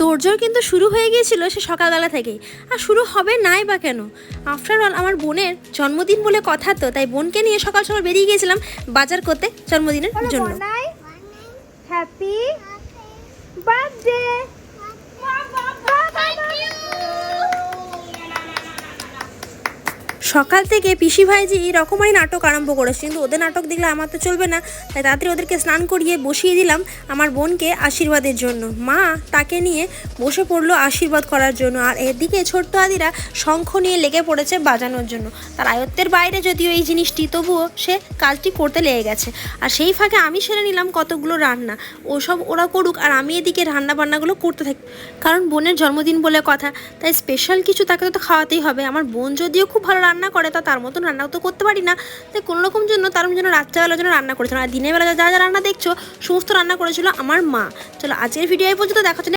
তোড়জোড় কিন্তু শুরু হয়ে গিয়েছিল সে সকালবেলা থেকেই, আর শুরু হবে নাই বা কেন। আফটার অল আমার বোনের জন্মদিন বলে কথা, তো তাই বোনকে নিয়ে সকাল সকাল বেরিয়ে গিয়েছিলাম বাজার করতে জন্মদিনের জন্য। Happy birthday. সকাল থেকে পিসি ভাইজি এরকমই নাটক আরম্ভ করেছে, কিন্তু ওদের নাটক দেখলে আমার তো চলবে না, তাই তাড়াতাড়ি ওদেরকে স্নান করিয়ে বসিয়ে দিলাম আমার বোনকে আশীর্বাদের জন্য। মা তাকে নিয়ে বসে পড়লো আশীর্বাদ করার জন্য, আর এদিকে ছোট্ট আদিরা শঙ্খ নিয়ে লেগে পড়েছে বাজানোর জন্য। তার আয়ত্তের বাইরে যদিও এই জিনিসটি, তবুও সে কাজটি করতে লেগে গেছে। আর সেই ফাঁকে আমি সেরে নিলাম কতগুলো রান্না, ওসব ওরা করুক আর আমি এদিকে রান্না বান্নাগুলো করতে থাকি, কারণ বোনের জন্মদিন বলে কথা, তাই স্পেশাল কিছু তাকে তো খাওয়াতেই হবে। আমার বোন যদিও খুব ভালো রান্না করে, তা তার মতন রান্নাও তো করতে পারি না, তাই কোনো রকম জন্য তার জন্য রাত্রেবেলার জন্য রান্না করেছিল। আর দিনের বেলা যা যা রান্না দেখছো সমস্ত রান্না করেছিল আমার মা। চলো আজকের ভিডিও এই পর্যন্ত, দেখা হচ্ছে